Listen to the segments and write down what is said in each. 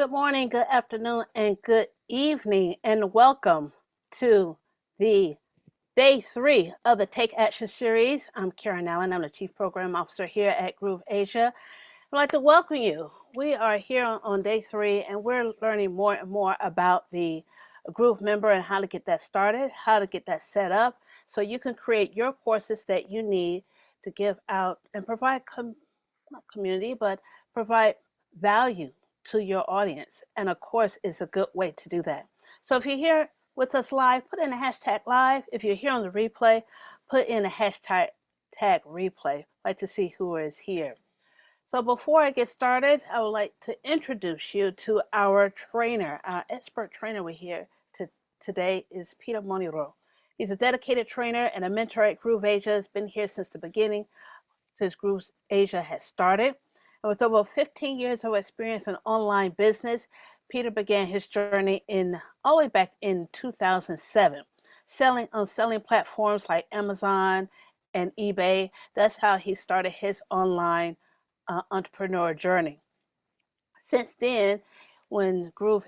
Good morning, good afternoon, and good evening, and welcome to the day 3 of the Take Action series. I'm Karen Allen. I'm the Chief Program Officer here at GrooveAsia. I'd like to welcome you. We are here on day 3, and we're learning more and more about the Groove member and how to get that started, how to get that set up, so you can create your courses that you need to give out and provide, not community, but provide value to your audience. And of course, it's a good way to do that. So if you're here with us live, put in a hashtag live. If you're here on the replay, put in a hashtag replay. I'd like to see who is here. So before I get started, I would like to introduce you to our trainer. Our expert trainer we're here today is Peter Moniro. He's a dedicated trainer and a mentor at GrooveAsia. He's been here since the beginning, since GrooveAsia has started. And with over 15 years of experience in online business, Peter began his journey all the way back in 2007, selling on platforms like Amazon and eBay. That's how he started his online entrepreneur journey. Since then, when Groove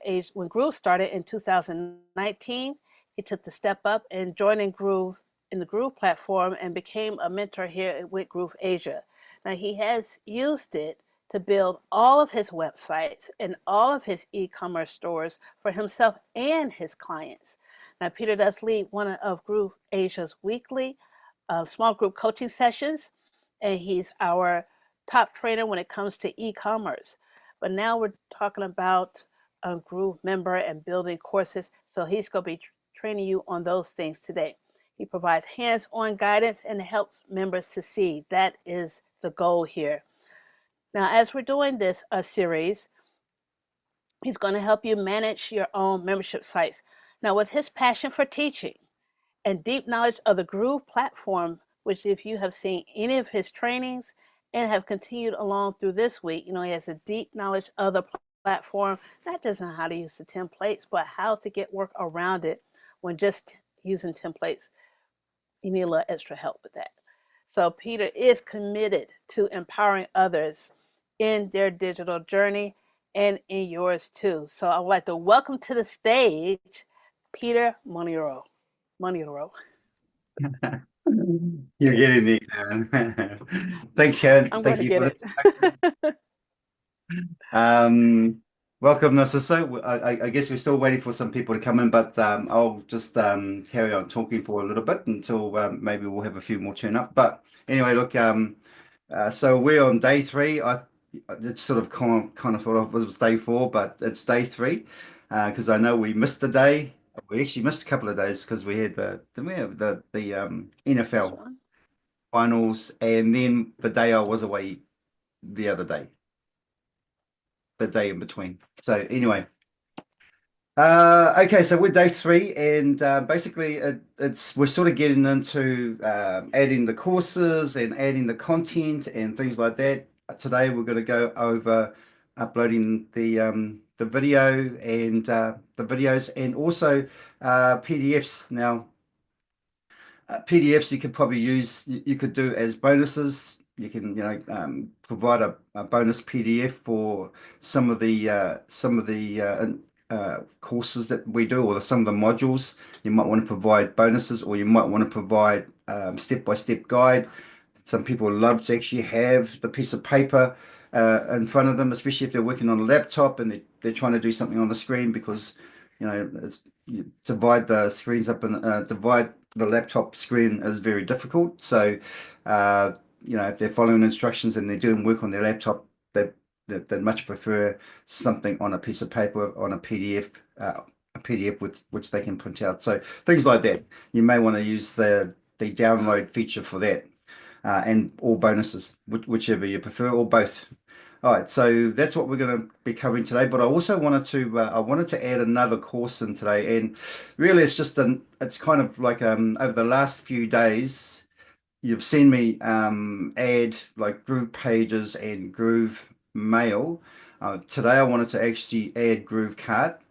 started in 2019, he took the step up and joining Groove in the Groove platform and became a mentor here with GrooveAsia. Now he has used it to build all of his websites and all of his e-commerce stores for himself and his clients. Now Peter does lead one of GrooveAsia's weekly small group coaching sessions, and he's our top trainer when it comes to e-commerce. But now we're talking about a Groove member and building courses, so he's going to be training you on those things today. He provides hands-on guidance and helps members succeed. That is the goal here. Now, as we're doing this series, he's going to help you manage your own membership sites. Now, with his passion for teaching and deep knowledge of the Groove platform, which if you have seen any of his trainings and have continued along through this week, he has a deep knowledge of the platform, not just on how to use the templates, but how to get work around it when just using templates. You need a little extra help with that. So Peter is committed to empowering others in their digital journey and in yours too. So I would like to welcome to the stage Peter Moniro. You're getting me, Karen. Thanks, Karen. I'm going Thank to you get for it. welcome, Narcissa. I guess we're still waiting for some people to come in, but I'll just carry on talking for a little bit until maybe we'll have a few more turn up. But anyway, look, so we're on day 3. It's sort of kind of thought of it was day 4, but it's day 3 because I know we missed a day. We actually missed a couple of days because we had the NFL finals, and then the day I was away the other day, the day in between. So anyway, okay, so we're day 3, and basically we're sort of getting into adding the courses and adding the content and things like that. Today we're going to go over uploading the video and the videos, and also PDFs. Now PDFs you could probably use, you could do as bonuses. You can provide a bonus PDF for some of the courses that we do, or some of the modules. You might want to provide bonuses, or you might want to provide step-by-step guide. Some people love to actually have the piece of paper in front of them, especially if they're working on a laptop and they're trying to do something on the screen, because you divide the screens up, and divide the laptop screen is very difficult. So if they're following instructions and they're doing work on their laptop, they'd much prefer something on a piece of paper, on a PDF which they can print out. So things like that, you may want to use the download feature for that, and all bonuses, whichever you prefer, or both. All right, so that's what we're going to be covering today. But I also wanted to add another course in today, and really it's kind of like over the last few days, you've seen me add like Groove Pages and Groove Mail. Today I wanted to actually add Groove Cart.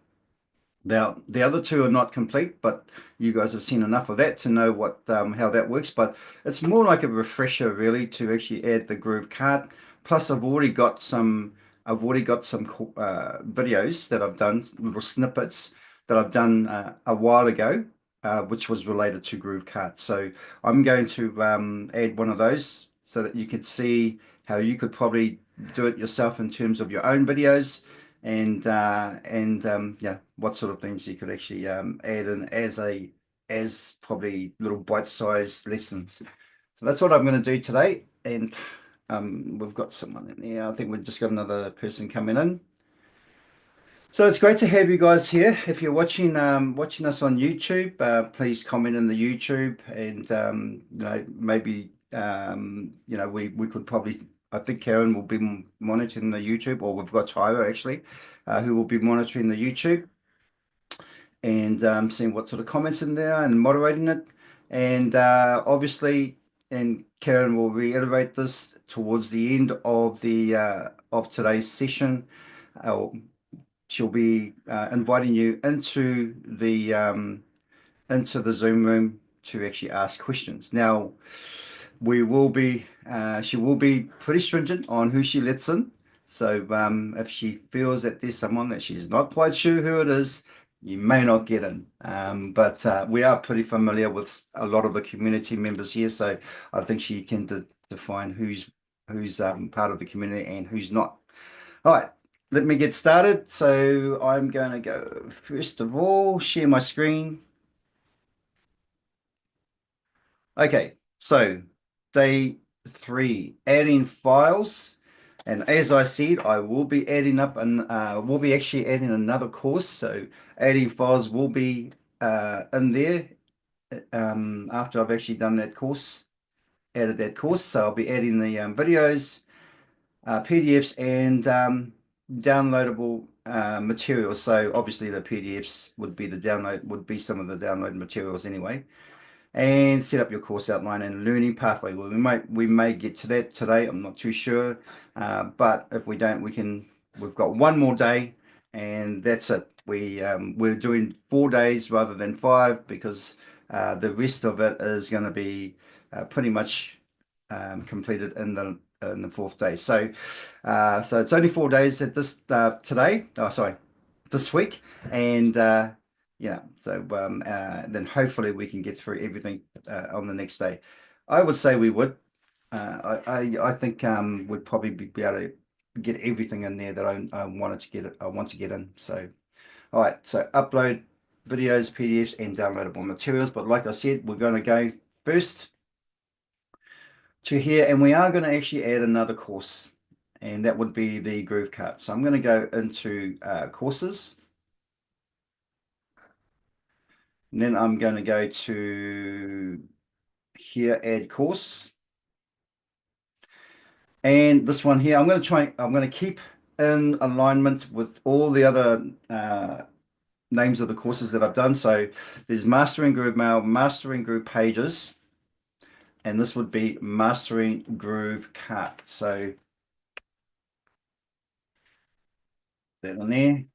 Now, the other two are not complete, but you guys have seen enough of that to know what how that works. But it's more like a refresher, really, to actually add the Groove Cart. Plus, I've already got some I've already got some videos that I've done, little snippets that I've done a while ago, which was related to GrooveCart. So I'm going to add one of those so that you could see how you could probably do it yourself in terms of your own videos, and yeah, what sort of things you could actually add in as probably little bite-sized lessons. So that's what I'm going to do today, and we've got someone in there. I think we've just got another person coming in. So it's great to have you guys here. If you're watching us on YouTube, please comment in the YouTube, and maybe we could probably, I think Karen will be monitoring the YouTube, or we've got Tyler actually, who will be monitoring the YouTube and seeing what sort of comments in there and moderating it. And obviously, and Karen will reiterate this towards the end of the of today's session. She'll be inviting you into the Zoom room to actually ask questions. Now, she will be pretty stringent on who she lets in. So if she feels that there's someone that she's not quite sure who it is, you may not get in. But we are pretty familiar with a lot of the community members here, so I think she can define who's part of the community and who's not. All right, let me get started. So I'm going to go, first of all, share my screen. Okay, so day 3, adding files. And as I said, I will be adding up and we'll be actually adding another course. So adding files will be in there after I've actually done that course, added that course. So I'll be adding the videos, PDFs, and downloadable materials. So obviously the PDFs would be some of the download materials anyway. And set up your course outline and learning pathway. Well, we may get to that today. I'm not too sure, but if we don't, we've got one more day, and that's it. We're doing 4 days rather than 5 because the rest of it is going to be pretty much completed in the 4th day. So it's only 4 days at this today. Oh, sorry, this week, and yeah, so then hopefully we can get through everything on the next day. I would say we would. I think we'd probably be able to get everything in there that I wanted to get it. I want to get in. So, all right. So upload videos, PDFs, and downloadable materials. But like I said, we're going to go first to here, and we are going to actually add another course, and that would be the GrooveCart. So I'm going to go into courses. And then I'm going to go to here, add course. And this one here, I'm going to keep in alignment with all the other names of the courses that I've done. So there's Mastering Groove Mail, Mastering Groove Pages, and this would be Mastering GrooveCart. So that one there.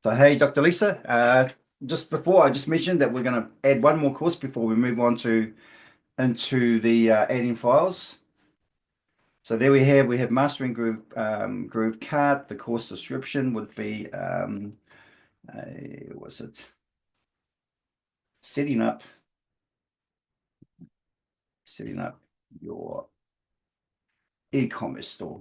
So hey, Dr. Lisa, just before I just mentioned that we're going to add one more course before we move on into the adding files. So there we have Mastering GrooveCart. The course description would be what's it? Setting up your e-commerce store.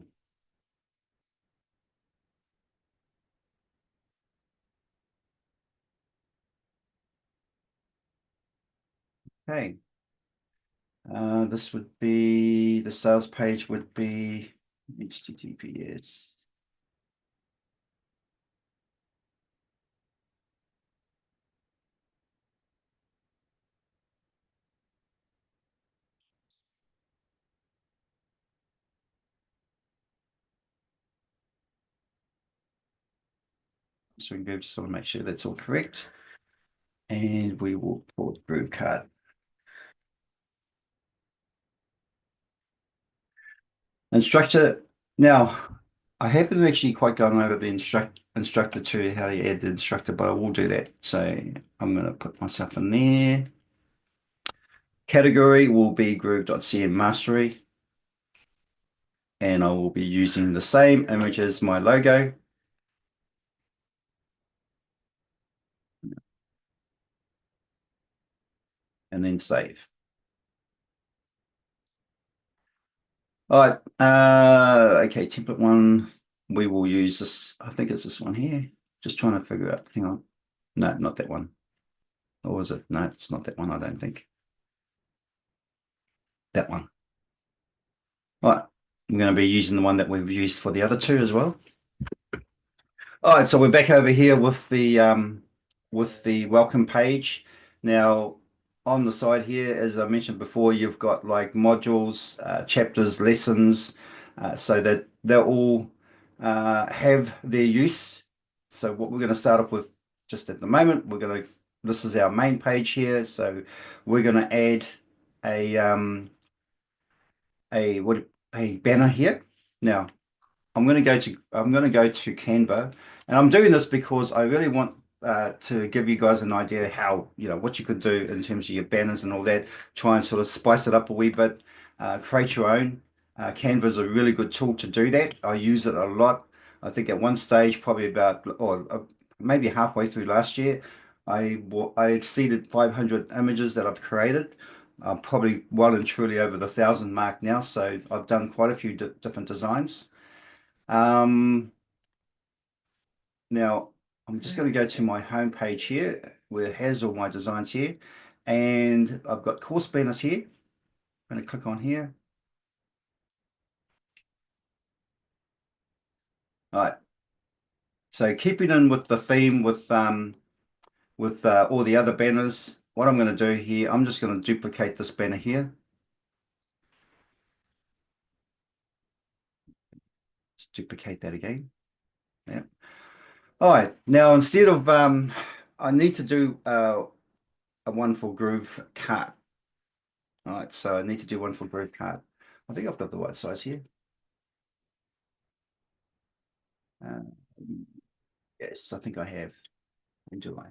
Okay. This would be the sales page would be HTTPS. So we just want to make sure that's all correct. And we will put GrooveCart. Instructor. Now, I haven't actually quite gone over the instructor to how to add the instructor, but I will do that. So I'm going to put myself in there. Category will be Groove.cm Mastery. and I will be using the same image as my logo. And then save. All right. Okay, template one. We will use this. I think it's this one here. Just trying to figure out. Hang on. No, not that one. Or was it? No, it's not that one, I don't think. That one. All right. I'm going to be using the one that we've used for the other two as well. All right, so we're back over here with the welcome page. Now, on the side here, as I mentioned before, you've got like modules, chapters, lessons, so that they'll all have their use. So what we're going to start off with just at the moment, this is our main page here. So we're going to add a a banner here. Now, I'm going to go to Canva, and I'm doing this because I really want to give you guys an idea how, what you could do in terms of your banners and all that. Try and sort of spice it up a wee bit, create your own. Canva is a really good tool to do that. I use it a lot. I think at one stage, probably about, or maybe halfway through last year, I exceeded 500 images that I've created. I'm probably well and truly over the 1,000 mark now, so I've done quite a few different designs. Um, Now I'm just going to go to my home page here where it has all my designs here, and I've got course banners here. I'm going to click on here. All right. So keeping in with the theme with all the other banners, what I'm going to do here, I'm just going to duplicate this banner here. Just duplicate that again. Yeah. All right. Now instead of I need to do a one for Groove card. All right. So I need to do one for Groove card. I think I've got the right size here. Uh, yes, I think I have. When do I?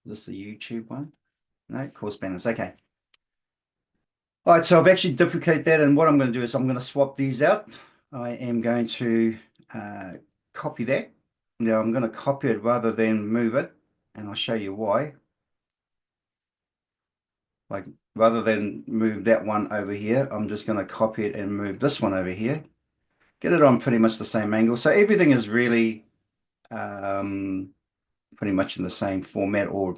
Is this the YouTube one? No, course banners. Okay. All right, so I've actually duplicated that, and what I'm going to do is I'm going to swap these out. I am going to copy that. Now I'm going to copy it rather than move it, and I'll show you why. Like rather than move that one over here, I'm just going to copy it and move this one over here. Get it on pretty much the same angle. So everything is really pretty much in the same format or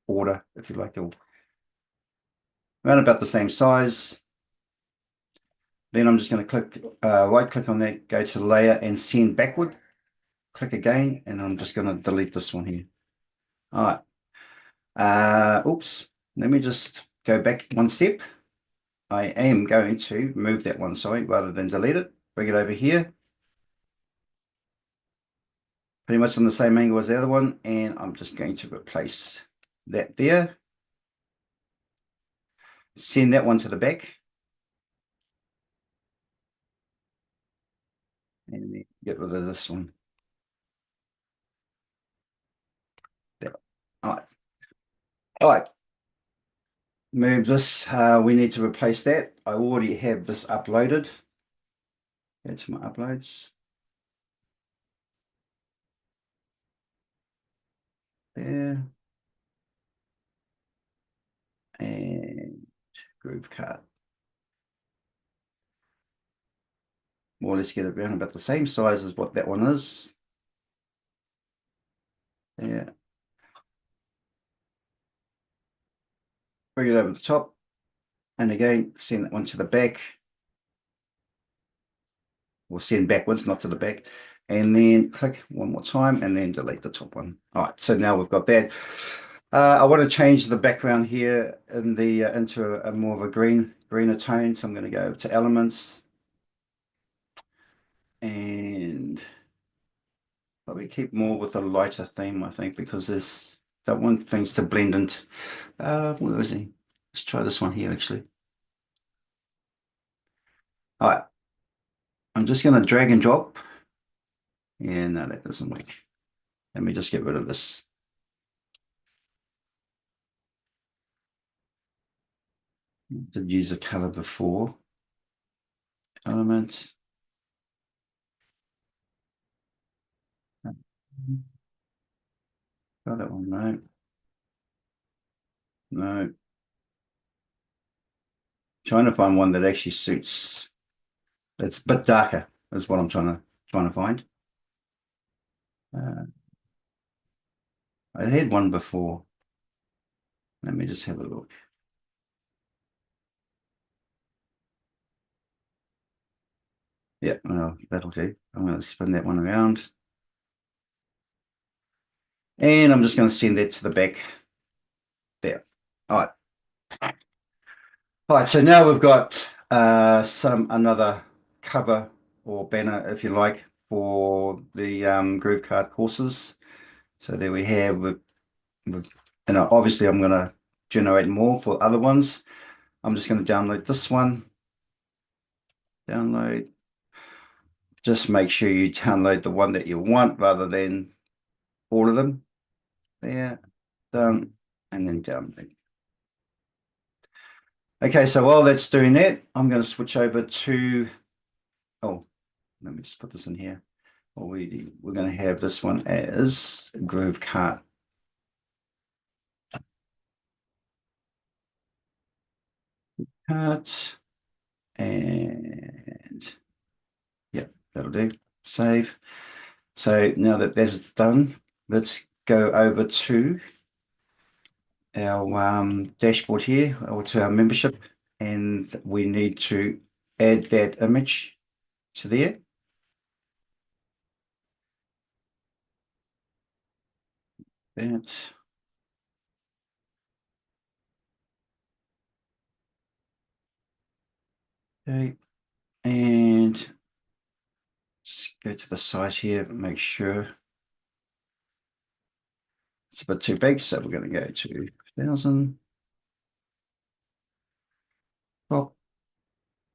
order, if you like, around about the same size. Then I'm just going to click, right click on that, go to layer and send backward. Click again, and I'm just going to delete this one here. All right. Oops. Let me just go back one step. I am going to move that one, sorry, rather than delete it. Bring it over here. Pretty much on the same angle as the other one, and I'm just going to replace that there. Send that one to the back. And then get rid of this one. There. All right. All right. Move this. We need to replace that. I already have this uploaded. Go to my uploads. There. And Groove card. More or less get it around about the same size as what that one is. Yeah. Bring it over the top. And again, send that one to the back. Or send backwards, not to the back. And then click one more time and then delete the top one. All right, so now we've got that. I want to change the background here in the into a more of a greener tone. So I'm going to go to elements and probably keep more with a lighter theme, I think, because don't want things to blend into. Where is he? Let's try this one here, actually. All right. I'm just going to drag and drop. Yeah, no, that doesn't work. Let me just get rid of this. Did use a color before. Element. Try that one. No. No. Trying to find one that actually suits. It's a bit darker is what I'm trying to find. I had one before. Let me just have a look. Yeah, well, that'll do. I'm going to spin that one around. And I'm just going to send that to the back there. All right. All right, so now we've got another cover or banner, if you like, for the Groove Card courses. So there we have, and obviously I'm going to generate more for other ones. I'm just going to download this one. Download. Just make sure you download the one that you want rather than all of them. There, done, and then download. Okay, so while that's doing that, I'm going to switch over to, oh, let me just put this in here. We're going to have this one as Groove Cart. Carts, and yeah, that'll do. Save. So now that that's done, let's go over to our dashboard here, or to our membership, and we need to add that image to there. That. Okay, and let's go to the site here, make sure it's a bit too big, so we're going to go to 1000, crop,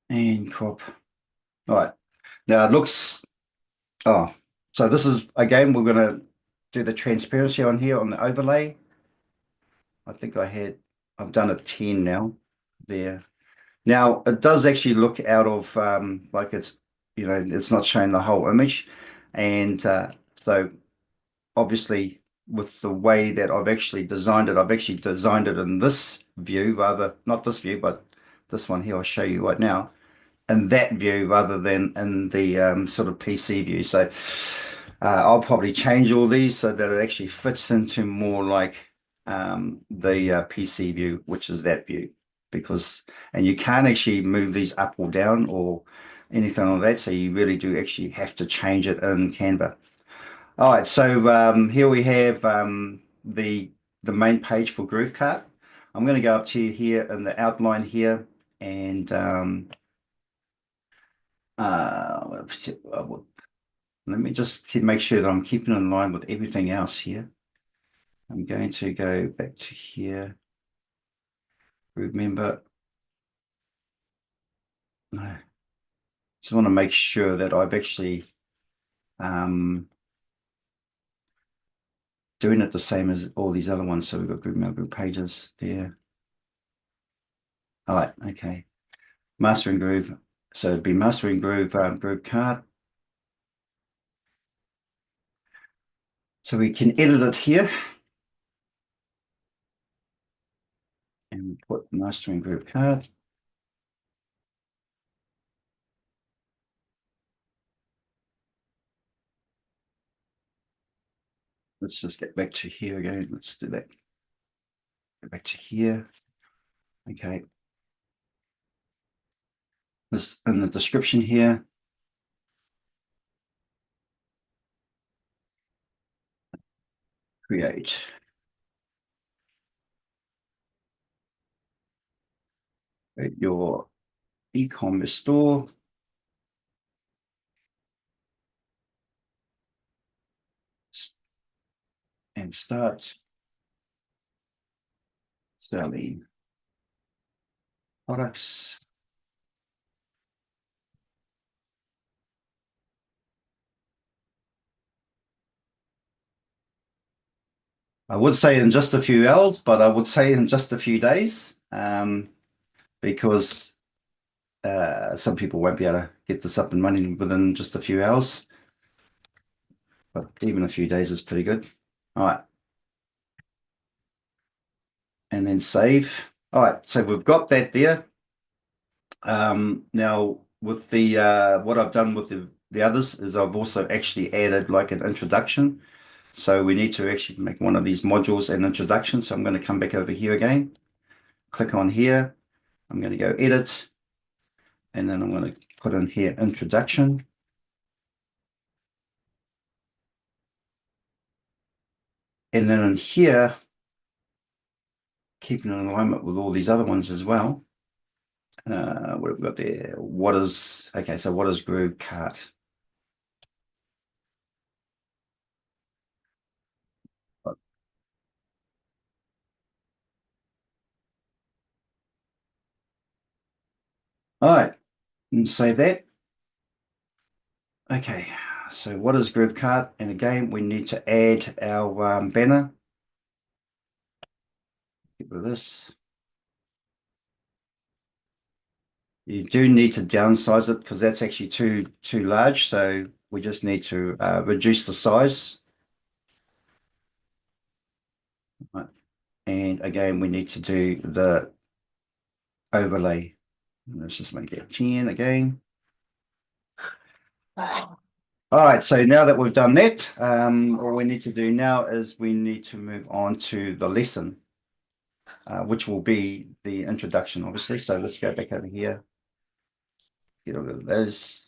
and crop. All right, now it looks, oh, so this is, again, we're going to do the transparency on here on the overlay. I think I've done a 10 now there. Now it does actually look out of like it's, it's not showing the whole image. And so obviously with the way that I've actually designed it in this view, rather, not this view, but this one here, I'll show you right now, in that view rather than in the sort of PC view. So I'll probably change all these so that it actually fits into more like the PC view, which is that view. And you can't actually move these up or down or anything like that. So you really do actually have to change it in Canva. All right, so here we have the main page for GrooveCart. I'm going to go up to here in the outline here, and let me just make sure that I'm keeping in line with everything else here. I'm going to go back to here. Remember, no, just want to make sure that I've actually doing it the same as all these other ones. So we've got Group pages there. All right, okay. Mastering Groove. So it'd be Mastering Groove, Groove Card. So we can edit it here. And put Mastering Groove Card. Let's just get back to here again. Let's do that. Go back to here. Okay. This in the description here. Create your e-commerce store. And start selling products. I would say in just a few hours, but I would say in just a few days, because some people won't be able to get this up and running within just a few hours. But even a few days is pretty good. All right. and then save. All right, so we've got that there. Now with the what I've done with the others is I've also actually added like an introduction. So we need to actually make one of these modules an introduction. So I'm going to come back over here again, click on here. I'm going to go edit, and then I'm going to put in here introduction. And then in here, keeping in alignment with all these other ones as well. What have we got there? Okay, so what is Groove Cart? All right, and save that. Okay, so what is Groove Cart? And again, we need to add our banner. Get rid of this. You do need to downsize it because that's actually too large. So we just need to reduce the size. Right. And again, we need to do the overlay. Let's just make that 10 again. All right, so now that we've done that, all we need to do now is we need to move on to the lesson, which will be the introduction, obviously. So let's go back over here, get rid of those.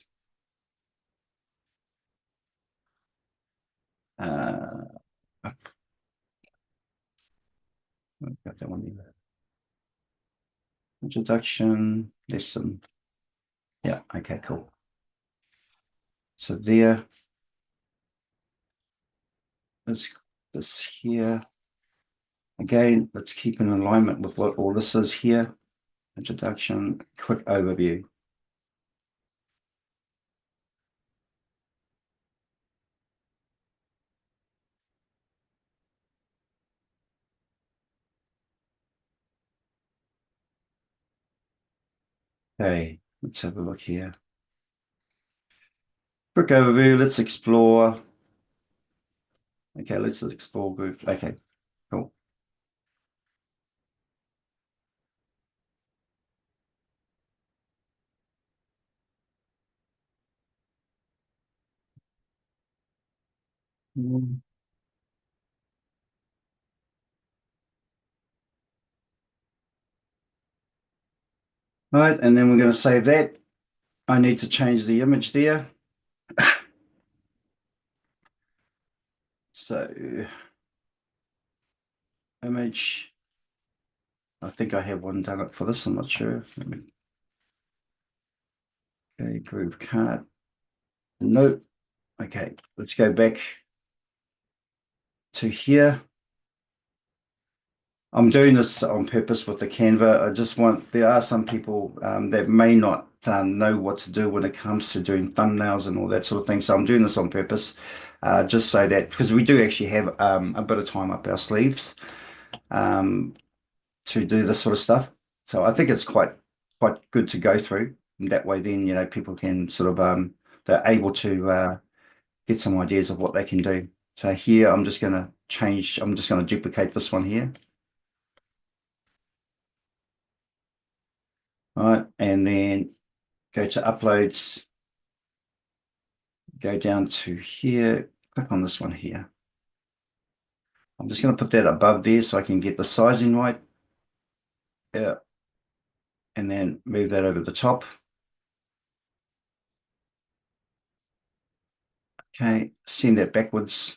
Got that one there. Introduction, lesson. Yeah, okay, cool. So there, this here. Again, let's keep in alignment with what all this is here. Introduction, quick overview. Okay, let's have a look here. Quick overview, let's explore. Okay, let's explore group. Okay, cool. All right, and then we're going to save that. I need to change the image there. So, image. I think I have one done it for this. I'm not sure. Okay, Groove Cart. Nope. Okay, let's go back to here. I'm doing this on purpose with the Canva. I just want, there are some people that may not know what to do when it comes to doing thumbnails and all that sort of thing. So I'm doing this on purpose, just so that, because we do actually have a bit of time up our sleeves to do this sort of stuff. So I think it's quite good to go through. And that way then, you know, people can sort of, they're able to get some ideas of what they can do. So here, I'm just going to duplicate this one here. All right, and then go to uploads, go down to here, click on this one here. I'm just going to put that above there so I can get the sizing right. Yeah. And then move that over the top. Okay, send that backwards.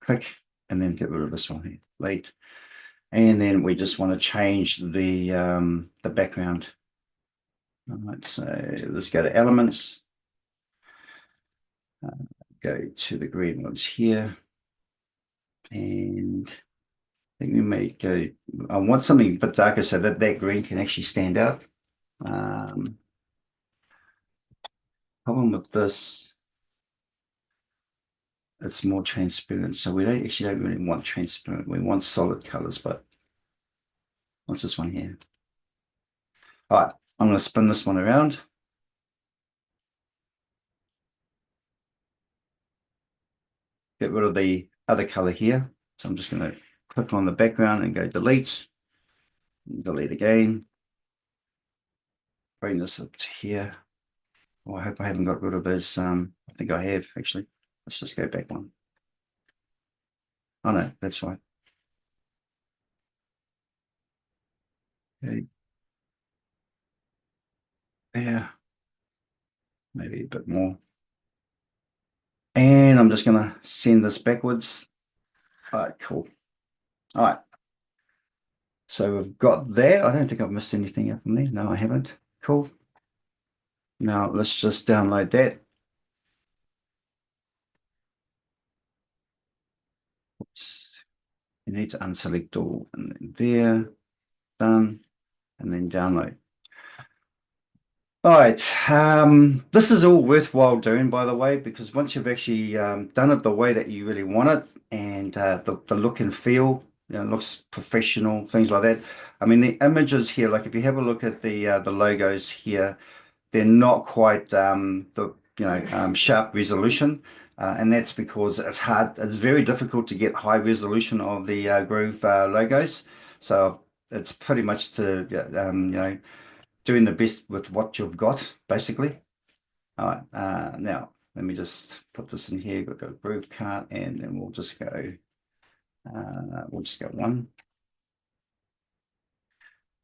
Click, and then get rid of this one here. Late. And then we just want to change the background. All right, so let's go to elements. Go to the green ones here. And I think we may go, I want something a bit darker so that that green can actually stand out. Problem with this, it's more transparent. So we don't really want transparent. We want solid colors, but what's this one here? All right, I'm going to spin this one around. Get rid of the other color here. So I'm just going to click on the background and go delete. Delete again. Bring this up to here. Oh, I hope I haven't got rid of his, I think I have actually. Let's just go back one. Oh no, that's right. Okay. Yeah, maybe a bit more. And I'm just gonna send this backwards. All right, cool. All right. So we've got that. I don't think I've missed anything up from there. No, I haven't. Cool. Now let's just download that. Oops. You need to unselect all and then there. Done. And then download. All right, this is all worthwhile doing, by the way, because once you've actually done it the way that you really want it, and the look and feel, looks professional, things like that. I mean, the images here, like if you have a look at the logos here, they're not quite sharp resolution, and that's because it's hard. It's very difficult to get high resolution of the Groove logos, so it's pretty much to doing the best with what you've got, basically. All right, now let me just put this in here. We've got Groove Cart, and then we'll just go one,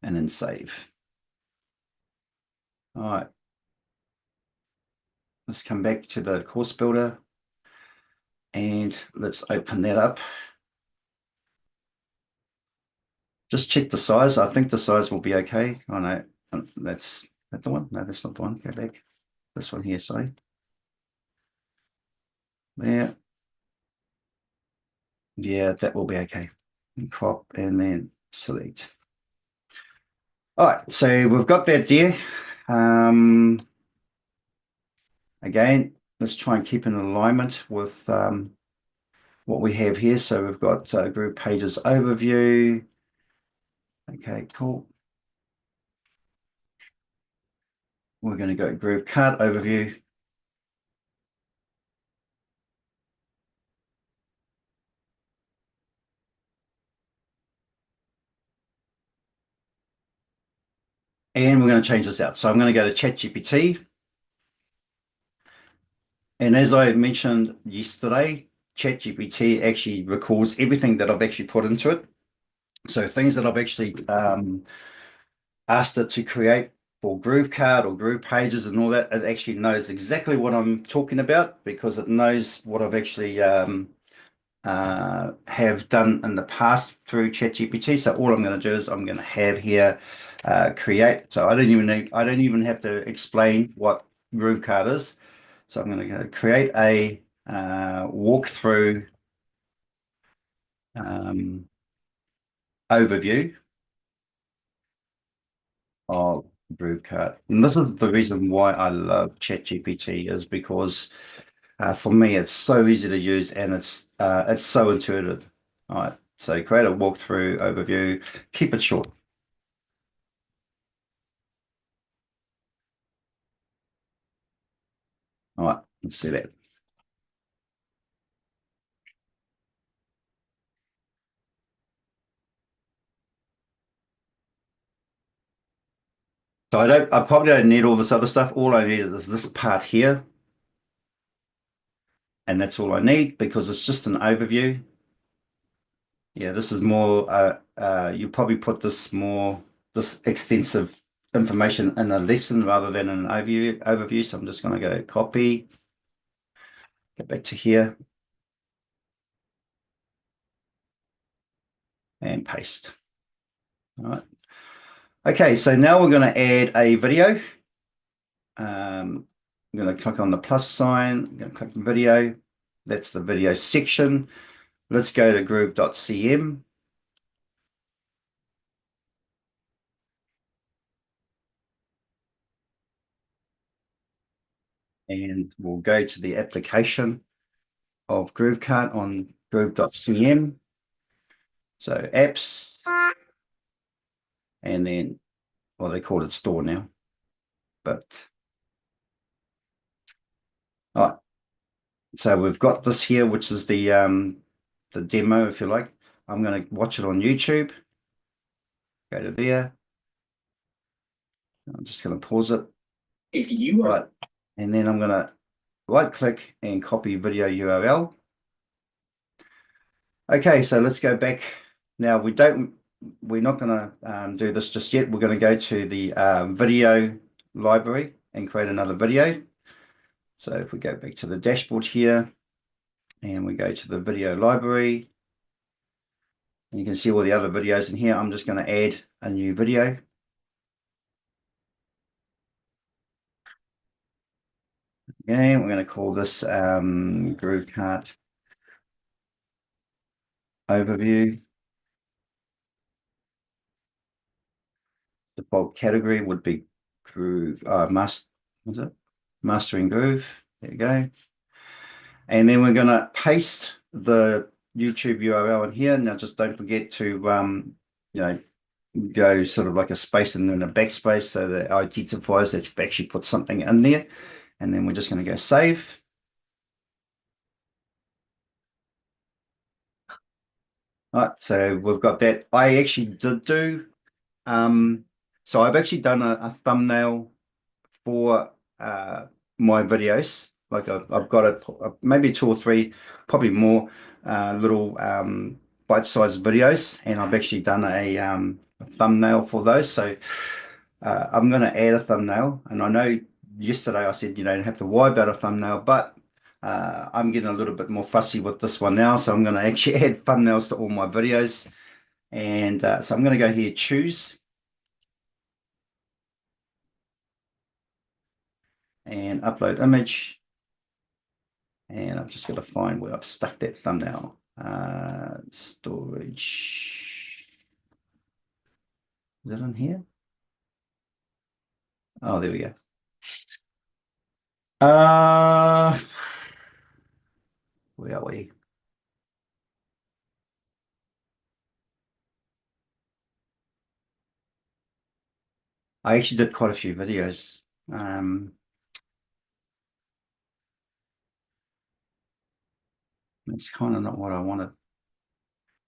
and then save. All right, let's come back to the course builder, and let's open that up. Just check the size. I think the size will be okay. Oh no, that's that the one? No, that's not the one. Go back. This one here, sorry. There. Yeah, that will be okay. Crop and then select. All right, so we've got that there. Again, let's try and keep in alignment with what we have here. So we've got Groove Pages Overview. Okay, cool. We're going to go Groove Cart Overview. And we're going to change this out. So I'm going to go to ChatGPT. And as I mentioned yesterday, ChatGPT actually records everything that I've actually put into it. So things that I've actually asked it to create for Groove Card or Groove Pages and all that, it actually knows exactly what I'm talking about because it knows what I've actually have done in the past through ChatGPT. So all I'm going to do is I'm going to have here create. So I don't even have to explain what Groove Card is. So I'm going to go create a walkthrough overview of Groove Card. And this is the reason why I love ChatGPT is because for me it's so easy to use and it's so intuitive. All right, so create a walkthrough overview, keep it short. All right, let's see that. So I probably don't need all this other stuff. All I need is this part here. And that's all I need because it's just an overview. Yeah, this is more, you probably put this extensive information in a lesson rather than an overview. So I'm just going to go copy, get back to here and paste. All right. Okay, so now we're going to add a video. I'm going to click on the plus sign, I'm going to click on video. That's the video section. Let's go to Groove.cm. And we'll go to the application of GrooveCart on Groove.cm. So apps, and then, well, they call it store now, but all right. So we've got this here, which is the demo, if you like. I'm going to watch it on YouTube. Go to there. I'm just going to pause it. If you are... Right. And then I'm going to right click and copy video URL. Okay, so let's go back. Now we're not going to do this just yet. We're going to go to the video library and create another video. So if we go back to the dashboard here and we go to the video library, you can see all the other videos in here. I'm just going to add a new video. Again, we're going to call this Groove Cart Overview. Default category would be Groove, Mastering Groove. There you go. And then we're going to paste the YouTube URL in here. Now, just don't forget to, go sort of like a space and then a backspace so that it identifies that you've actually put something in there. And then we're just going to go save. All right, so we've got that. I actually did do, so I've actually done a thumbnail for my videos. Like I've got maybe 2 or 3, probably more little bite-sized videos, and I've actually done a thumbnail for those. So I'm going to add a thumbnail, and I know yesterday I said you don't have to worry about a thumbnail, but I'm getting a little bit more fussy with this one now, so I'm going to actually add thumbnails to all my videos. And so I'm going to go here, choose, and upload image. And I'm just going to find where I've stuck that thumbnail. Storage. Is it on here? Oh, there we go. Where are we? I actually did quite a few videos. It's kind of not what I wanted.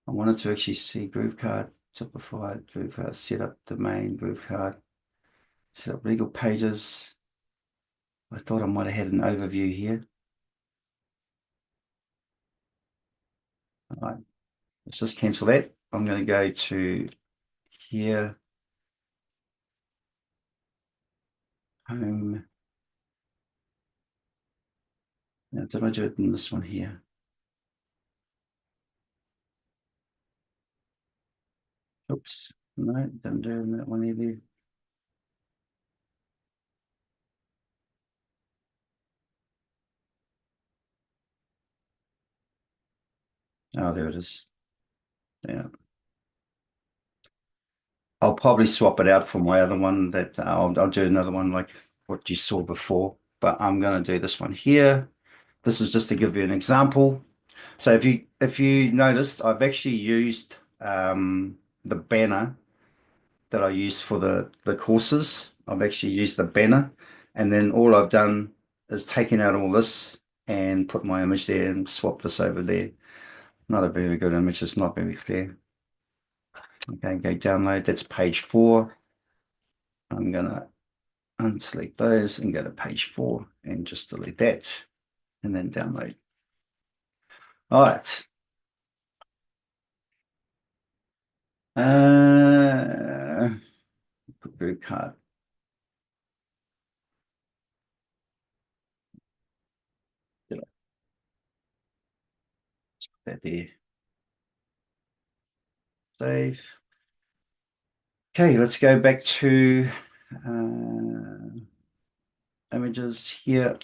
I wanted to actually see Groove Card simplified, Groove Card setup, domain, Groove Card set up legal pages. I thought I might have had an overview here. All right, let's just cancel that. I'm going to go to here, home. Now, did I do it in this one here? Oops, no, didn't do it in that one either. Oh, there it is. Yeah. I'll probably swap it out for my other one that I'll do another one like what you saw before, but I'm going to do this one here. This is just to give you an example. So if you noticed, I've actually used the banner that I use for the courses. I've actually used the banner, and then all I've done is taken out all this and put my image there and swap this over there. Not a very good image, it's not very clear. Okay, go download, that's page 4. I'm gonna unselect those and go to page 4 and just delete that and then download. All right. Put Groove Card. That there. Save. Okay, let's go back to images here.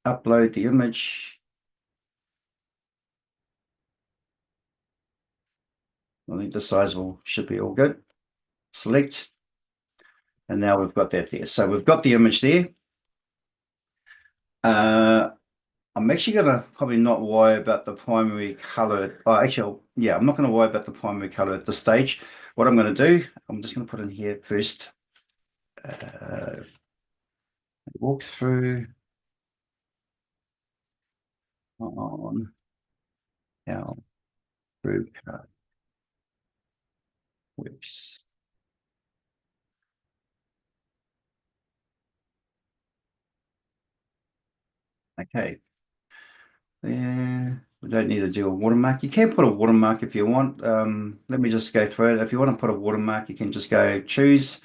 Upload the image. I think the size should be all good. Select. And now we've got that there. So we've got the image there. I'm actually going to probably not worry about the primary color. Actually, yeah, I'm not going to worry about the primary color at this stage. What I'm going to do, I'm just going to put in here first. Walk through on our Groove Card. Whoops. Okay. There. We don't need to do a watermark. You can put a watermark if you want. Let me just go through it. If you want to put a watermark, you can just go choose,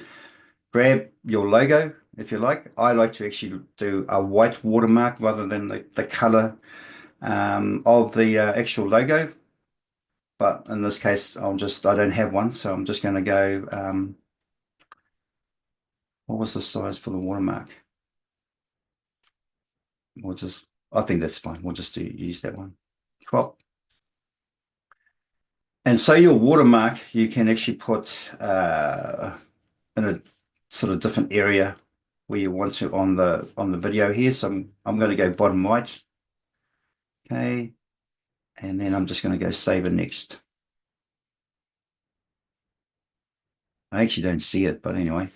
grab your logo if you like. I like to actually do a white watermark rather than the color of the actual logo. But in this case, I don't have one, so I'm just going to go, what was the size for the watermark? I think that's fine. We'll just use that one. 12. And so your watermark, you can actually put in a sort of different area where you want to on the video here. So I'm going to go bottom right. Okay. And then I'm just going to go save and next. I actually don't see it, but anyway.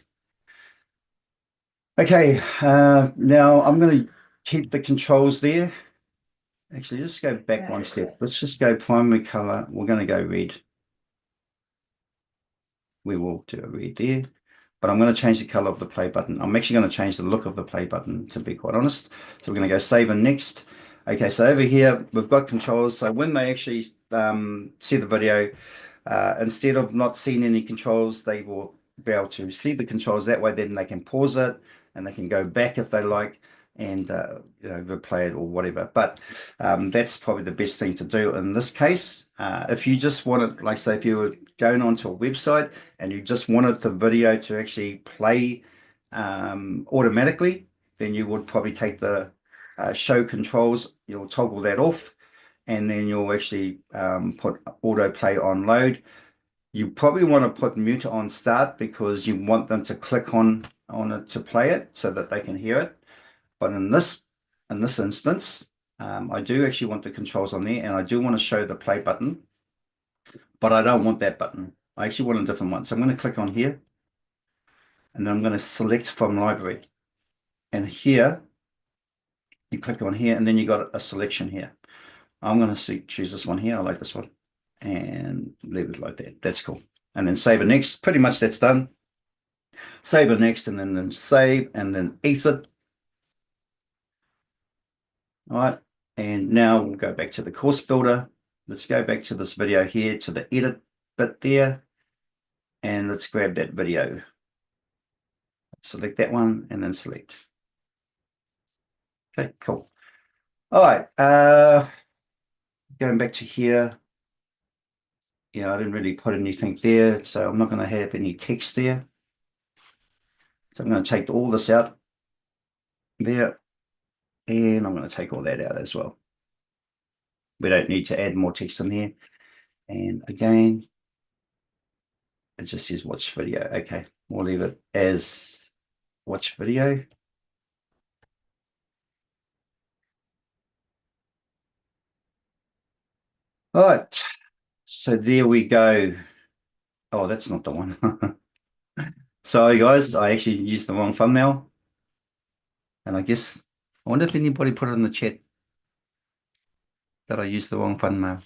Okay, now I'm going to keep the controls there. Actually, just go back one step. Let's just go primary color. We're going to go red. We will do a red there. But I'm going to change the color of the play button. I'm actually going to change the look of the play button, to be quite honest. So we're going to go save and next. Okay, so over here, we've got controls. So when they actually see the video, instead of not seeing any controls, they will be able to see the controls. That way, then they can pause it and they can go back if they like and replay it or whatever. But that's probably the best thing to do in this case. If you just want it, like say if you were going onto a website and you just wanted the video to actually play automatically, then you would probably take the show controls, you'll toggle that off, and then you'll actually put autoplay on load. You probably want to put mute on start because you want them to click on it to play it so that they can hear it. But in this instance, I do actually want the controls on there, and I do want to show the play button, but I don't want that button. I actually want a different one. So I'm going to click on here, and then I'm going to select from library. And here, you click on here, and then you got a selection here. I'm going to choose this one here. I like this one, and leave it like that. That's cool. And then save and next. Pretty much that's done. Save and next, and then save, and then exit. All right, and now we'll go back to the course builder. Let's go back to this video here, to the edit bit there, and let's grab that video. Select that one and then select. Okay, cool. All right, going back to here. Yeah, I didn't really put anything there, so I'm not going to have any text there. So I'm going to take all this out there, and I'm going to take all that out as well. We don't need to add more text in here. And again, it just says watch video. Okay, we'll leave it as watch video. All right, so there we go. Oh, that's not the one. Sorry, guys, I actually used the wrong thumbnail. And I wonder if anybody put it in the chat that I used the wrong thumbnail.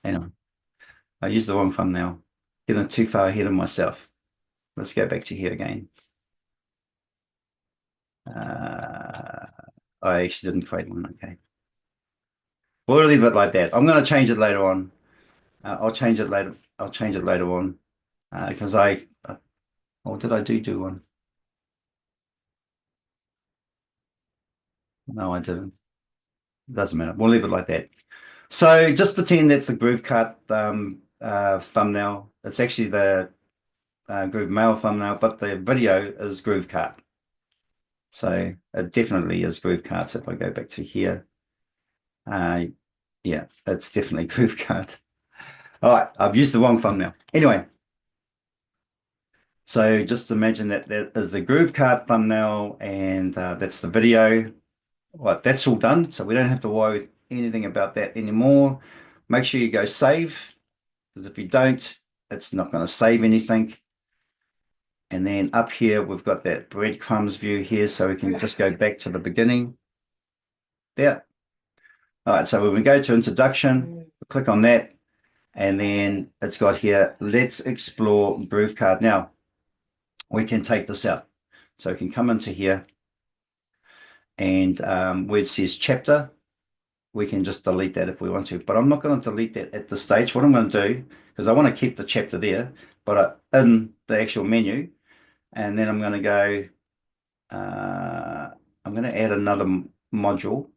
Anyway, I used the wrong thumbnail. Getting too far ahead of myself. Let's go back to here again. I actually didn't create one. Okay. We'll leave it like that. I'm going to change it later on. I'll change it later. I'll change it later on because or did I do one? No, I didn't. Doesn't matter. We'll leave it like that. So just pretend that's the GrooveCart thumbnail. It's actually the Groove Mail thumbnail, but the video is GrooveCart. So it definitely is GrooveCart. So if I go back to here, yeah, it's definitely GrooveCart. All right, I've used the wrong thumbnail. Anyway, so just imagine that is the GrooveCart thumbnail, and that's the video. Right, that's all done. So we don't have to worry anything about that anymore. Make sure you go save, because if you don't, it's not going to save anything. And then up here, we've got that breadcrumbs view here, so we can just go back to the beginning. There. All right, so when we go to introduction, click on that, And then it's got here, let's explore Groove Card. Now, we can take this out. So we can come into here and where it says chapter, we can just delete that if we want to. But I'm not going to delete that at this stage. What I'm going to do, because I want to keep the chapter there, but in the actual menu, and then I'm going to go, I'm going to add another module,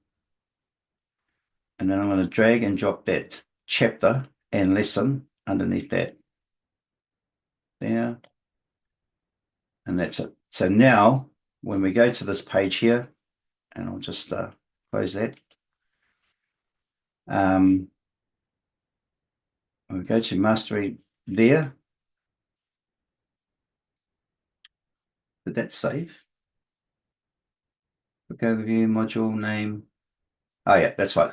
and then I'm going to drag and drop that chapter and lesson underneath that there, and that's it. So now when we go to this page here, and I'll just close that. We go to mastery there. Did that save? Quick overview, module name. Oh yeah, that's right.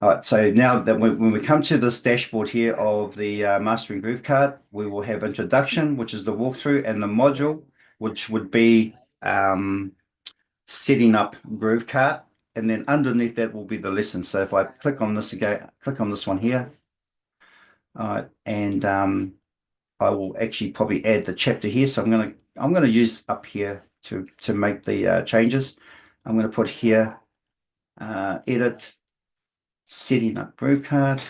All right, so now that when we come to this dashboard here of the Mastering Groove card, we will have introduction, which is the walkthrough, and the module, which would be setting up Groove card, and then underneath that will be the lesson. So if I click on this again, click on this one here, all right, and I will actually probably add the chapter here. So I'm gonna use up here to make the changes. I'm gonna put here edit setting up Groove card.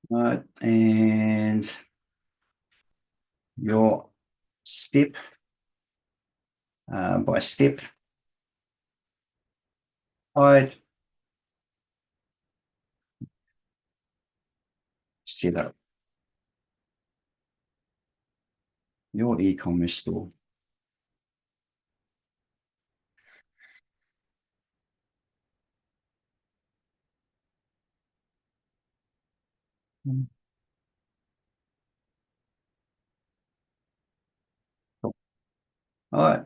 Right, and your step by step guide set up your e-commerce store. Cool. All right,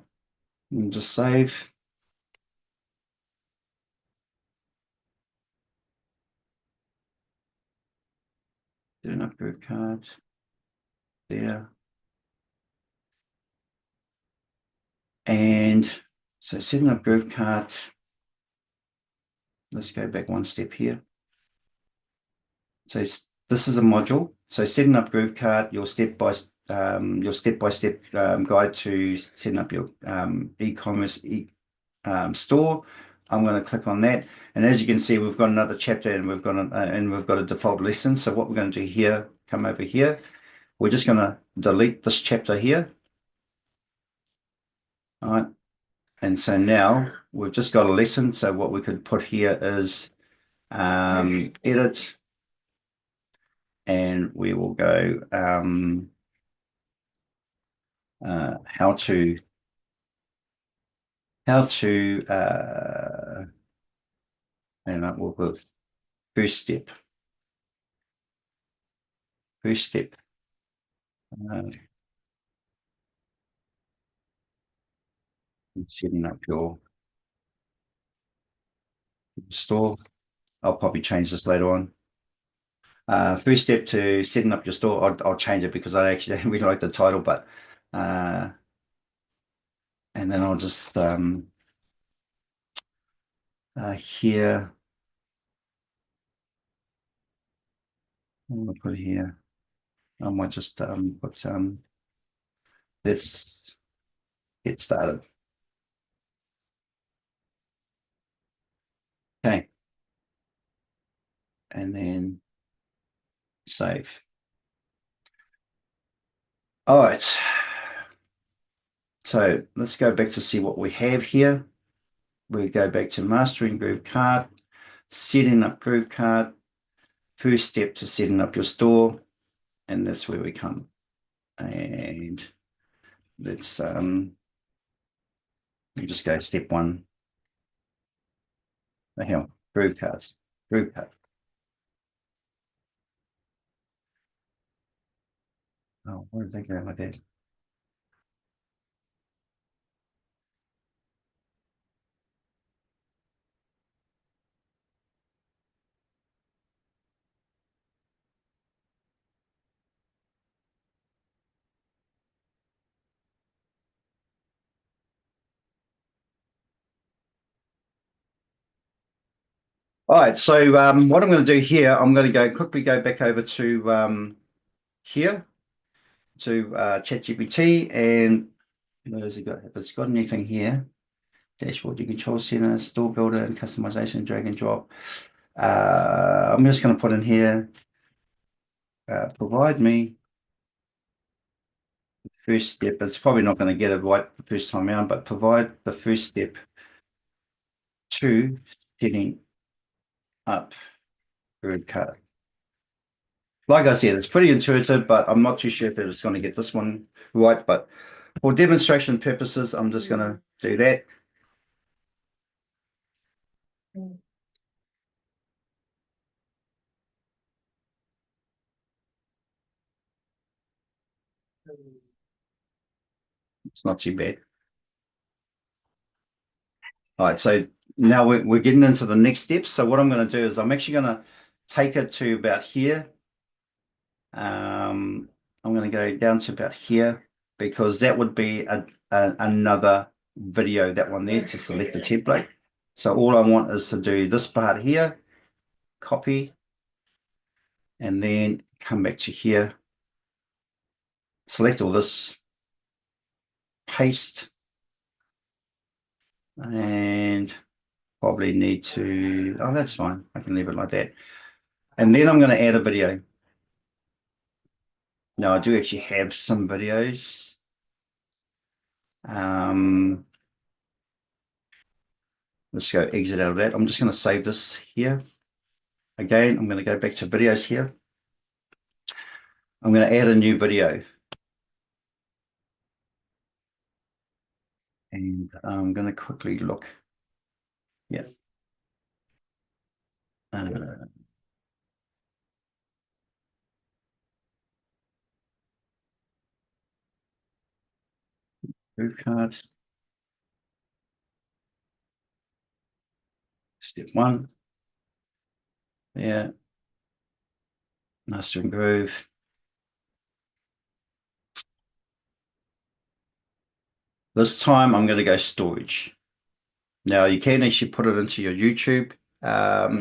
and just save. Do an upgrade card there. And so setting up Groove card. Let's go back one step here. So this is a module. So setting up Groove card, your step-by-step guide to setting up your e-commerce store. I'm going to click on that, and as you can see, we've got another chapter, and we've got a default lesson. So what we're going to do here, come over here, we're just going to delete this chapter here. All right, and so now we've just got a lesson. So what we could put here is edit, and we will go how to and we'll put first step uh, setting up your store. I'll probably change this later on. First step to setting up your store. I'll change it because I actually don't really like the title, but and then I'll just here I'm gonna put here. I might just put let's get started. Okay, and then save. All right. So let's go back to see what we have here. We go back to mastering Groove card, setting up Groove card, first step to setting up your store, and that's where we come. And let's we just go step one. The hell, Groove cards, Groove card. Oh, where did they go like that? All right, so what I'm going to do here, I'm going to quickly go back over to here to ChatGPT, and what has it got? If it's got anything here, dashboard, your control center, store builder, and customization, drag and drop. I'm just going to put in here, provide me the first step. It's probably not going to get it right the first time around, but provide the first step to setting up grid card. Like I said, it's pretty intuitive, but I'm not too sure if it's going to get this one right. But for demonstration purposes, I'm just going to do that. It's not too bad. All right, so now we're getting into the next steps. So what I'm going to do is I'm actually going to take it to about here. I'm going to go down to about here because that would be another video, that one there, to select the template. So all I want is to do this part here, copy, and then come back to here, select all this, paste, and probably need to, oh, that's fine. I can leave it like that. And then I'm going to add a video. Now I do actually have some videos. Let's go exit out of that. I'm just going to save this here. Again, I'm going to go back to videos here. I'm going to add a new video. And I'm going to quickly look. Yeah. Groove card. Step 1. Yeah. Master and Groove. This time I'm going to go storage. Now you can actually put it into your YouTube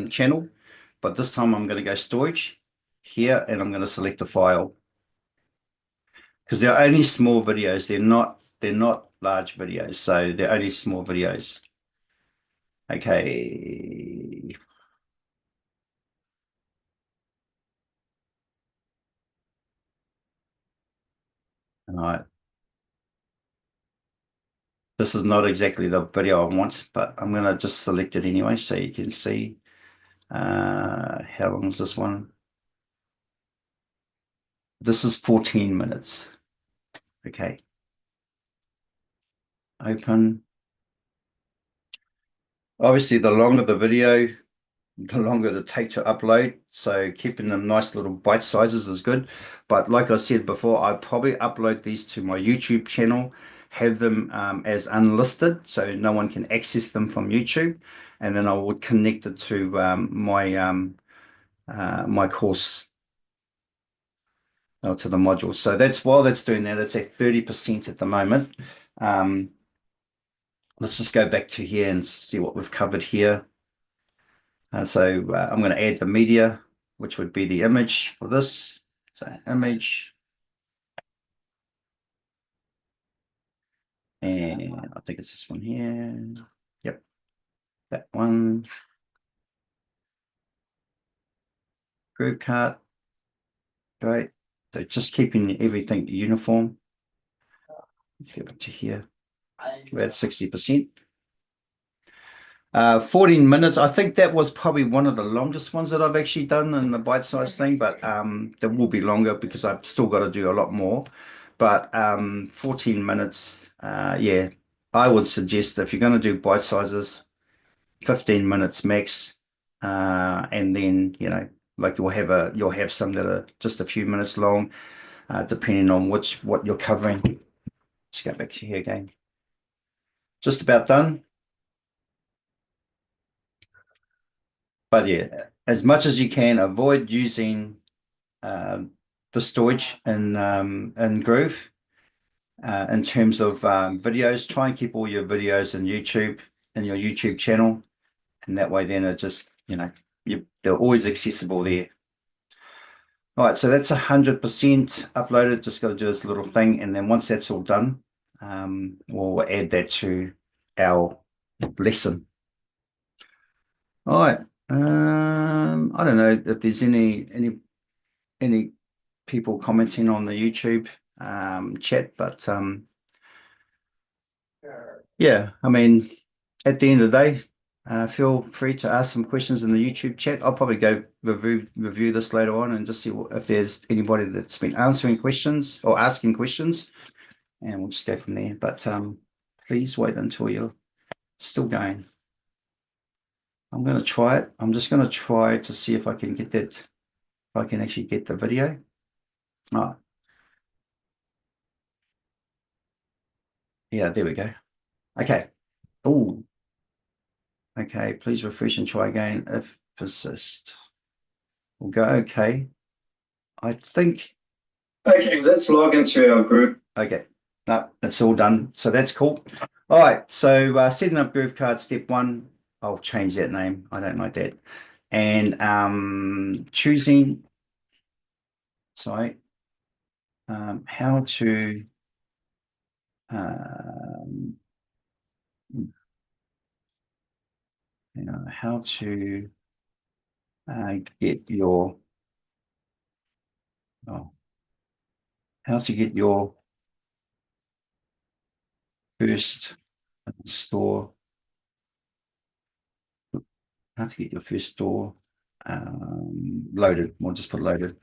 channel, but this time I'm going to go storage here, and I'm going to select the file because they're only small videos. They're not large videos, so they're only small videos. Okay. All right. This is not exactly the video I want, but I'm going to just select it anyway so you can see. How long is this one? This is 14 minutes. Okay. Open. Obviously, the longer the video, the longer it takes to upload. So keeping them nice little bite sizes is good. But like I said before, I probably upload these to my YouTube channel, have them as unlisted so no one can access them from YouTube. And then I would connect it to my course, to the module. So that's, while that's doing that, it's at 30% at the moment. Let's just go back to here and see what we've covered here. So I'm going to add the media, which would be the image for this. So image. And I think it's this one here. Yep, that one. Groove cart. Great. So just keeping everything uniform. Let's get back to here. We're at 60%. 14 minutes. I think that was probably one of the longest ones that I've actually done in the bite-sized thing, but there will be longer because I've still got to do a lot more. But 14 minutes, yeah, I would suggest if you're going to do bite sizes, 15 minutes max, and then like you'll have some that are just a few minutes long, depending on what you're covering. Let's go back to here again. Just about done. But yeah, as much as you can, avoid using the storage in Groove. In terms of videos, try and keep all your videos in your YouTube channel, and that way then it just you know, they're always accessible there. All right, so that's 100% uploaded. Just got to do this little thing, and then once that's all done, we'll add that to our lesson. All right. I don't know if there's any people commenting on the YouTube chat, but yeah, I mean, at the end of the day, feel free to ask some questions in the YouTube chat. I'll probably go review this later on and just see if there's anybody that's been answering questions or asking questions, and we'll just go from there. But please wait until you're still going. I'm going to try it. I'm just going to try to see if I can get that, if I can actually get the video. Oh, yeah, there we go. Okay. Oh, okay. Please refresh and try again if persist. We'll go okay. I think. Okay, let's log into our group. Okay, no, it's all done. So that's cool. All right, so setting up Groove Card step 1. I'll change that name. I don't like that. And choosing. Sorry. How to. How to get your how to get your first store, how to get your first store loaded. We'll just put loaded.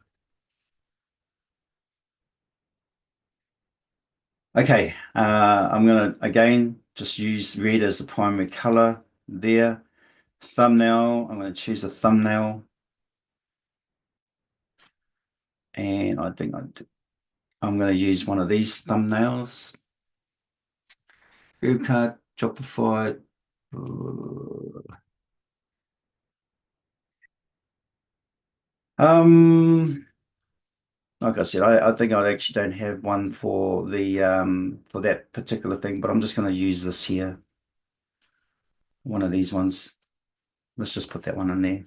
Okay, I'm going to again just use red as the primary color there. Thumbnail, I'm going to choose a thumbnail, and I think I'm going to use one of these thumbnails. Groove Card, Shopify. Like I said, I think I actually don't have one for the for that particular thing, but I'm just going to use this here. One of these ones. Let's just put that one in there.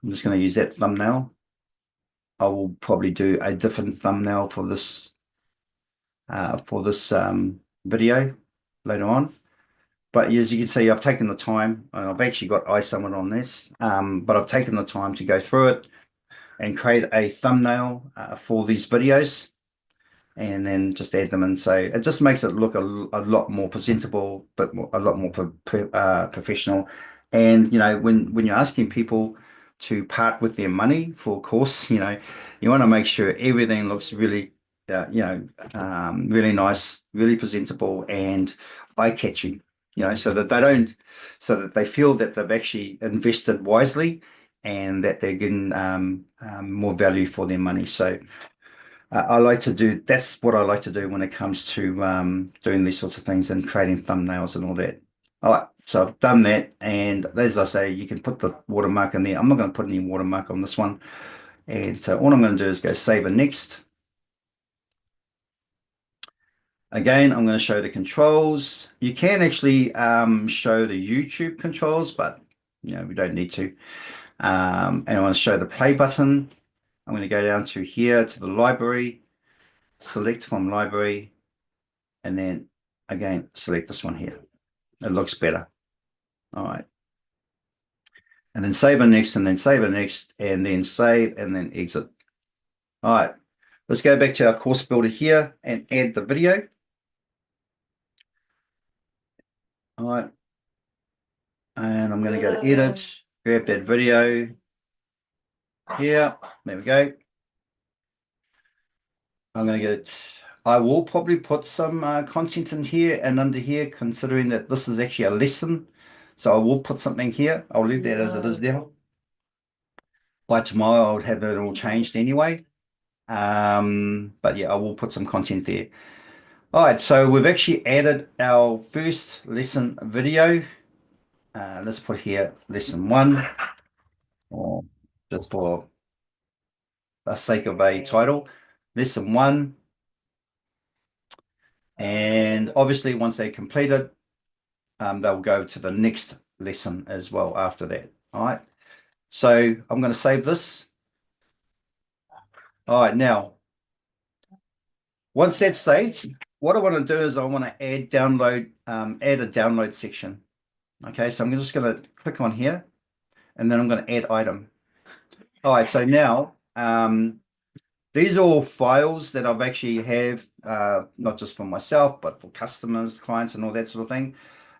I'm just going to use that thumbnail. I will probably do a different thumbnail for this video later on. But as you can see, I've taken the time, and I've actually got iSummit on this, but I've taken the time to go through it and create a thumbnail for these videos, and then just add them in. So it just makes it look a lot more presentable, but a lot more professional. And when you're asking people to part with their money for a course, you want to make sure everything looks really really nice, really presentable, and eye-catching, so that they feel that they've actually invested wisely and that they're getting more value for their money. So that's what I like to do when it comes to doing these sorts of things and creating thumbnails and all that. All right, so I've done that, and as I say, you can put the watermark in there. I'm not going to put any watermark on this one. And so all I'm going to do is go save and next. Again, I'm going to show the controls. You can actually show the YouTube controls, but we don't need to. And I want to show the play button. I'm going to go down to here to the library, select from library, and then again select this one here. It looks better. All right. And then save and next, and then save and next, and then save and then exit. All right. Let's go back to our course builder here and add the video. All right. And I'm going to go to edit, grab that video here. There we go. I'm going to get, I will probably put some content in here and under here, considering that this is actually a lesson. So I will put something here. I'll leave that as it is now. By tomorrow, I'll have it all changed anyway. But yeah, I will put some content there. All right, so we've actually added our first lesson video. Let's put here lesson 1, or just for the sake of a title, lesson 1. And obviously, once they complete it, they'll go to the next lesson as well after that. All right. So I'm going to save this. All right. Now, once that's saved, what I want to do is I want to add a download section. Okay. So I'm just going to click on here and then I'm going to add item. All right. So now, these are all files that I've actually have, not just for myself, but for customers, clients, and all that sort of thing.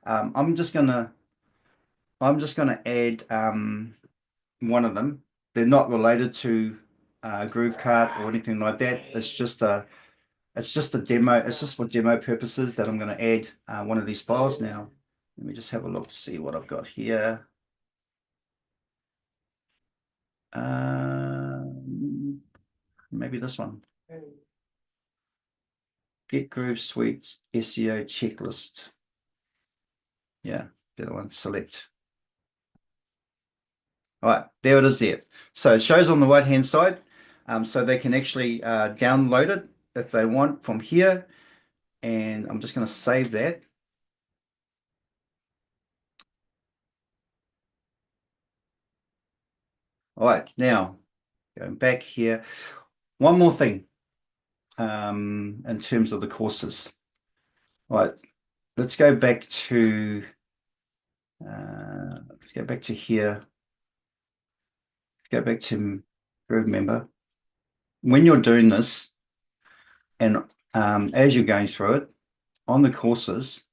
I'm just gonna add one of them. They're not related to GrooveCart or anything like that. It's just a demo. It's just for demo purposes that I'm going to add one of these files now. Let me just have a look to see what I've got here. Maybe this one. Get Groove Suite SEO checklist. Yeah, the other one. Select. All right, there it is there. So it shows on the right-hand side. So they can actually download it if they want from here. And I'm just going to save that. All right, now going back here. One more thing in terms of the courses. All right, let's go back to here. Let's go back to Groove Member. When you're doing this, and as you're going through it on the courses,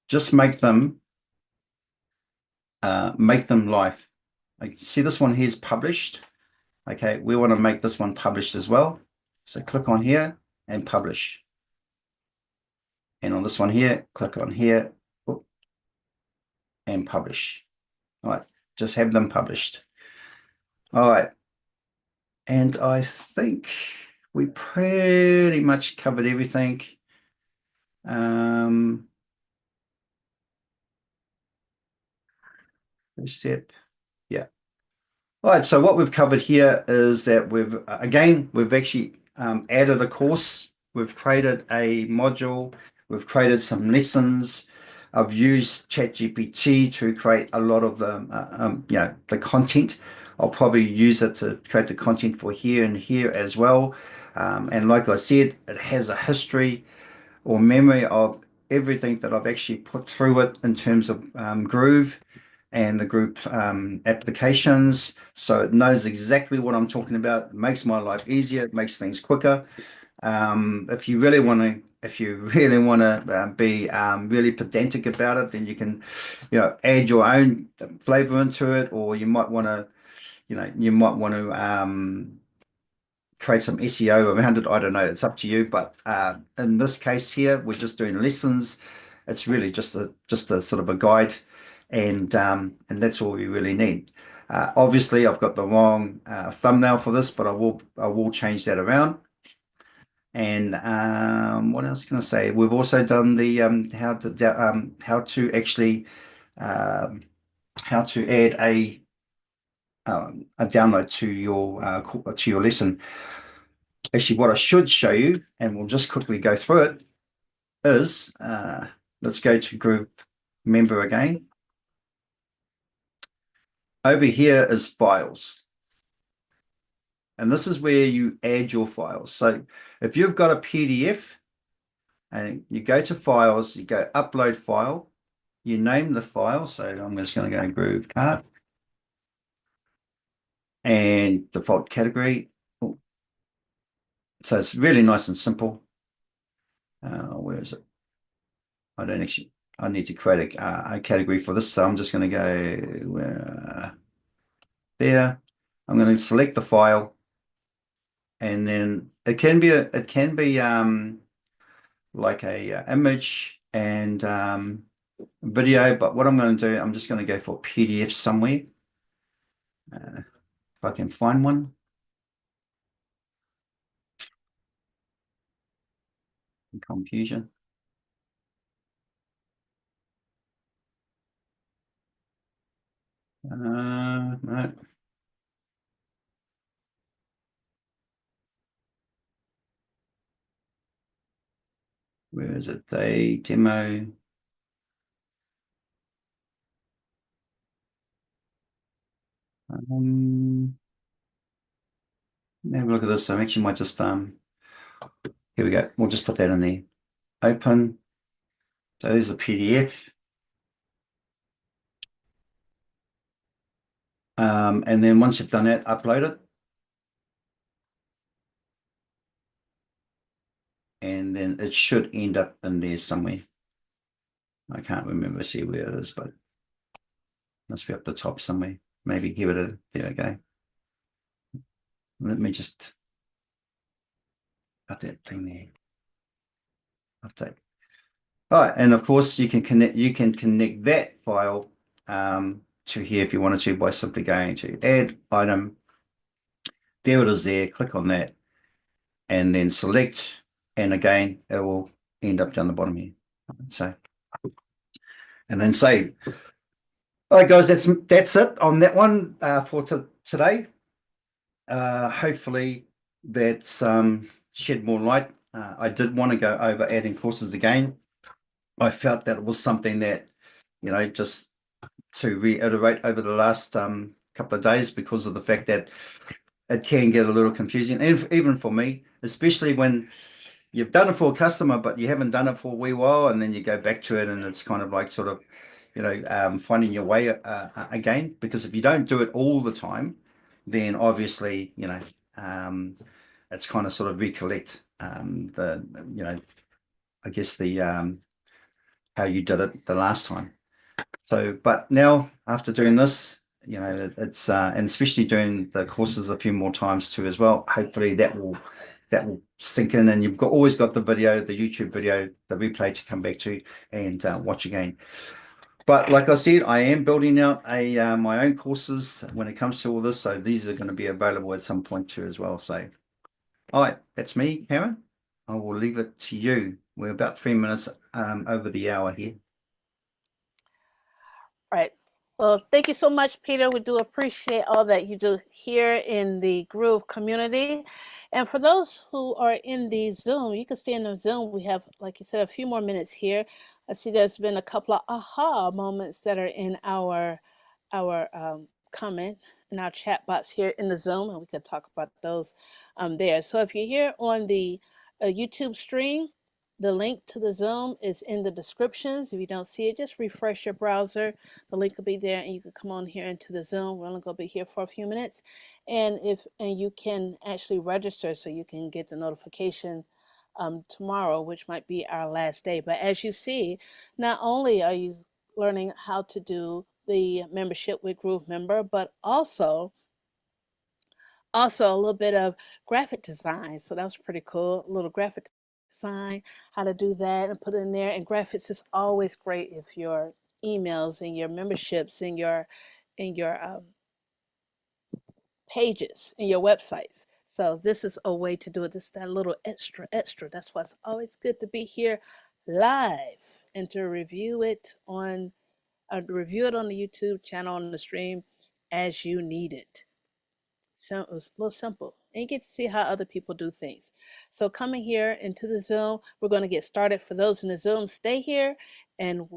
just make them live. Like, see this one here is published. Okay, we want to make this one published as well. So click on here and publish. And on this one here, click on here and publish. All right, just have them published. All right. And I think we pretty much covered everything. First step. Yeah. All right, so what we've covered here is that we've actually added a course, we've created a module, we've created some lessons. I've used ChatGPT to create a lot of the content. I'll probably use it to create the content for here and here as well. And like I said, it has a history or memory of everything that I've actually put through it in terms of Groove and the group applications. So it knows exactly what I'm talking about. It makes my life easier. It makes things quicker. If you really want to be really pedantic about it, then you can, add your own flavor into it, or you might want to, create some SEO around it. I don't know. It's up to you. But in this case here, we're just doing lessons. It's really just a sort of a guide, and that's all we really need. Obviously, I've got the wrong thumbnail for this, but I will change that around. And what else can I say? We've also done the how to actually how to add a download to your lesson. Actually, what I should show you, and we'll just quickly go through it, is let's go to Groove Member again. Over here is files. And this is where you add your files. So if you've got a PDF and you go to files, you go upload file, you name the file. So I'm just going to go GrooveCart and default category. So it's really nice and simple. Where is it? I need to create a category for this. So I'm just going to go there. I'm going to select the file, and then it can be like a image and video. But what I'm going to do, I'm just going to go for PDF somewhere. If I can find one. Confusion. Right. Where is it? The demo. Have a look at this. I actually might just here we go. We'll just put that in there. Open. So there's the PDF. And then once you've done that, upload it. And then it should end up in there somewhere. I can't remember, see where it is, but it must be up the top somewhere. Maybe give it a, there we go. Let me just put that thing there. Update. All right, and of course you can connect that file to here if you wanted to by simply going to add item. There it is there, click on that and then select, and again it will end up down the bottom here. So, and then save. All right, guys, that's it on that one for today. Hopefully that's shed more light. I did want to go over adding courses again. I felt that it was something that, just to reiterate over the last couple of days, because of the fact that it can get a little confusing, even for me, especially when you've done it for a customer, but you haven't done it for a wee while, and then you go back to it and it's kind of like sort of, finding your way again, because if you don't do it all the time, then obviously, it's kind of sort of recollect I guess the how you did it the last time. So, but now after doing this, it's and especially doing the courses a few more times too as well, hopefully that will sink in, and you've always got the video, the YouTube video, the replay to come back to and watch again. But like I said, I am building out my own courses when it comes to all this, so these are going to be available at some point too as well. So, all right, that's me, Karen. I will leave it to you. We're about 3 minutes over the hour here. Right. Well, thank you so much, Peter. We do appreciate all that you do here in the Groove community. And for those who are in the Zoom, you can stay in the Zoom. We have, like you said, a few more minutes here. I see there's been a couple of aha moments that are in our comment in our chat box here in the Zoom, and we can talk about those there. So if you're here on the YouTube stream, the link to the Zoom is in the descriptions. If you don't see it, just refresh your browser. The link will be there, and you can come on here into the Zoom. We're only going to be here for a few minutes, and you can actually register so you can get the notification tomorrow, which might be our last day. But as you see, not only are you learning how to do the membership with Groove Member, but also a little bit of graphic design. So that was pretty cool. A little graphic design, how to do that and put it in there. And graphics is always great if your emails and your memberships and your pages and your websites. So this is a way to do it. This is that little extra. That's why it's always good to be here live and to review it on the YouTube channel on the stream as you need it. So it was a little simple, and you get to see how other people do things. So coming here into the Zoom, we're going to get started. For those in the Zoom, stay here, and